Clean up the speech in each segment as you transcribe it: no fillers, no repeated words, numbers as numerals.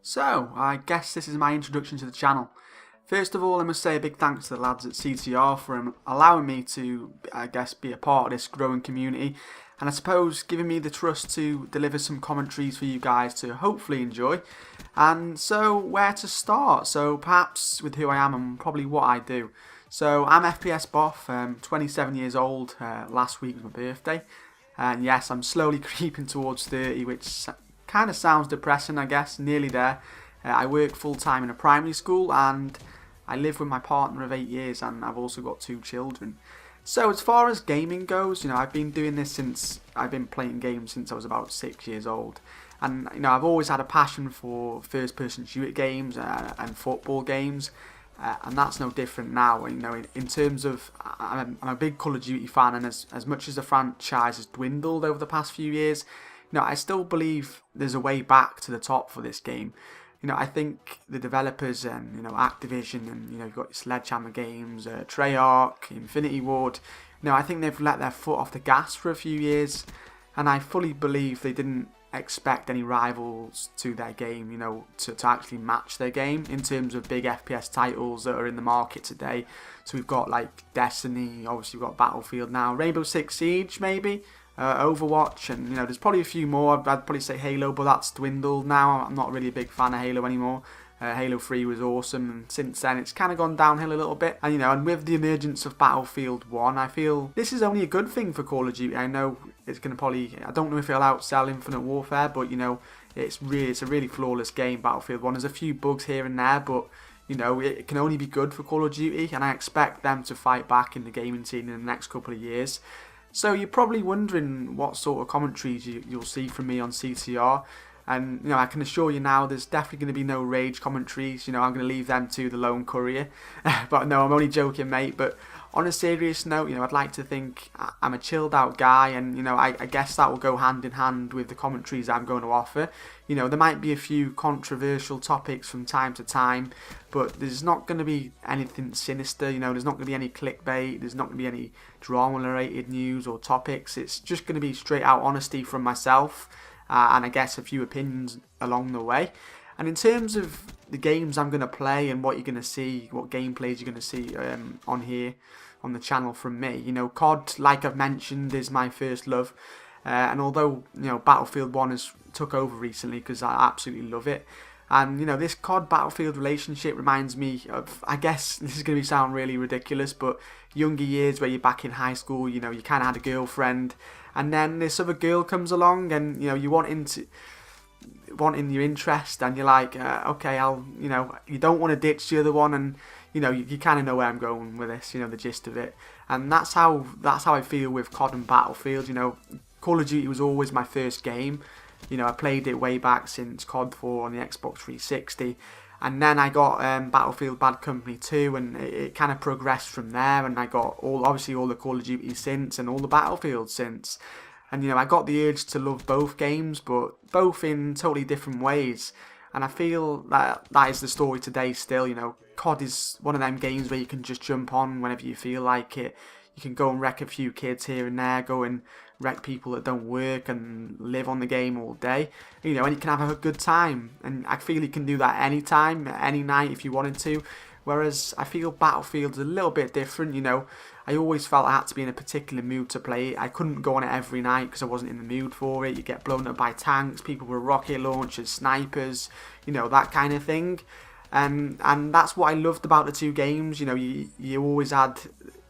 So, I guess this is my introduction to the channel. First of all, I must say a big thanks to the lads at CCR for allowing me to, be a part of this growing community, and I suppose giving me the trust to deliver some commentaries for you guys to hopefully enjoy. And so, where to start? So, perhaps with who I am and probably what I do. So, I'm FPS Boff, 27 years old, last week was my birthday, and yes, I'm slowly creeping towards 30, which kind of sounds depressing, I guess, nearly there. I work full time in a primary school and I live with my partner of 8 years, and I've also got 2 children. So as far as gaming goes, I've been doing this since I've been playing games since I was about 6 years old. And I've always had a passion for first person shooter games and football games. And that's no different now. In terms of, I'm a big Call of Duty fan, and as much as the franchise has dwindled over the past few years, I still believe there's a way back to the top for this game. I think the developers and, Activision and, you've got Sledgehammer Games, Treyarch, Infinity Ward, I think they've let their foot off the gas for a few years, and I fully believe they didn't expect any rivals to their game, to actually match their game in terms of big FPS titles that are in the market today. So we've got like Destiny, obviously we've got Battlefield now, Rainbow Six Siege maybe, Overwatch, and there's probably a few more. I'd probably say Halo, but that's dwindled now. I'm not really a big fan of Halo anymore. Halo 3 was awesome, and since then it's kind of gone downhill a little bit. And and with the emergence of Battlefield 1, I feel this is only a good thing for Call of Duty. I know it's going to probably, I don't know if it'll outsell Infinite Warfare, but it's a really flawless game, Battlefield 1. There's a few bugs here and there, but it can only be good for Call of Duty, and I expect them to fight back in the gaming scene in the next couple of years. So you're probably wondering what sort of commentaries you'll see from me on CCR. And I can assure you now, there's definitely going to be no rage commentaries. I'm going to leave them to the lone courier. But no, I'm only joking, mate. But on a serious note, I'd like to think I'm a chilled out guy, and I guess that will go hand in hand with the commentaries I'm going to offer. There might be a few controversial topics from time to time, but there's not going to be anything sinister. There's not going to be any clickbait. There's not going to be any drama-related news or topics. It's just going to be straight out honesty from myself. And I guess a few opinions along the way. And in terms of the games I'm going to play and what you're going to see, what gameplays you're going to see on here, on the channel from me, COD, like I've mentioned, is my first love. And although, Battlefield 1 has took over recently because I absolutely love it. And, this COD Battlefield relationship reminds me of, I guess this is going to sound really ridiculous, but younger years where you're back in high school, you kind of had a girlfriend, and then this other girl comes along, and, you wanting your interest, and you're like, okay, you don't want to ditch the other one, and, you kind of know where I'm going with this, the gist of it. And that's how I feel with COD and Battlefield. Call of Duty was always my first game. I played it way back since COD 4 on the Xbox 360, and then I got Battlefield Bad Company 2, and it kind of progressed from there, and I got obviously all the Call of Duty since, and all the Battlefield since, and I got the urge to love both games, but both in totally different ways, and I feel that is the story today still. COD is one of them games where you can just jump on whenever you feel like it. You can go and wreck a few kids here and there, go and wreck people that don't work and live on the game all day, and you can have a good time, and I feel you can do that anytime, any night if you wanted to, whereas I feel Battlefield's a little bit different. I always felt I had to be in a particular mood to play it. I couldn't go on it every night because I wasn't in the mood for it. You get blown up by tanks, people with rocket launchers, snipers, that kind of thing, and that's what I loved about the two games. You always had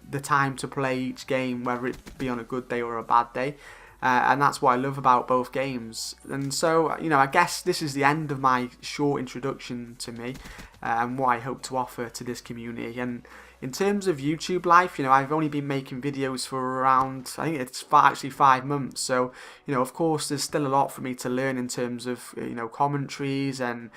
the time to play each game, whether it be on a good day or a bad day, and that's what I love about both games. And so I guess this is the end of my short introduction to me and what I hope to offer to this community. And in terms of YouTube life, I've only been making videos for around, I think it's actually 5 months, so of course there's still a lot for me to learn in terms of commentaries and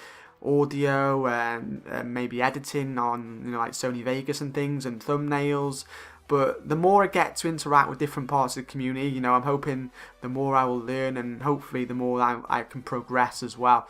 audio and maybe editing on like Sony Vegas and things, and thumbnails. But the more I get to interact with different parts of the community, I'm hoping the more I will learn, and hopefully the more I can progress as well.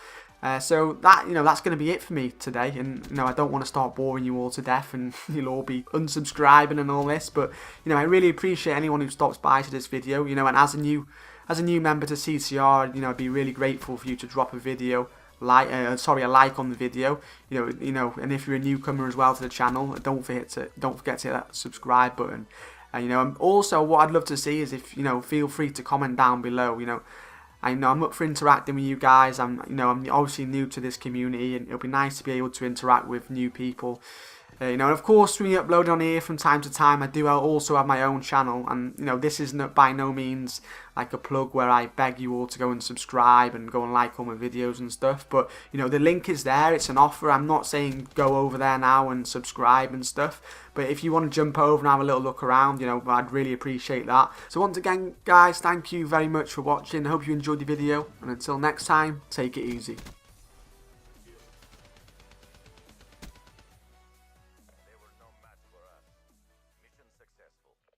So that that's going to be it for me today, and I don't want to start boring you all to death, and you'll all be unsubscribing and all this. But I really appreciate anyone who stops by to this video. And as a new member to CCR, I'd be really grateful for you to drop a video a like on the video, and if you're a newcomer as well to the channel, don't forget to hit that subscribe button. And also what I'd love to see is if feel free to comment down below. I'm up for interacting with you guys. I'm obviously new to this community, and it'll be nice to be able to interact with new people. And of course, when you upload on here from time to time, I do also have my own channel, and this is by no means like a plug where I beg you all to go and subscribe and go and like all my videos and stuff. But the link is there. It's an offer. I'm not saying go over there now and subscribe and stuff. But if you want to jump over and have a little look around, I'd really appreciate that. So once again, guys, thank you very much for watching. I hope you enjoyed the video, and until next time, take it easy.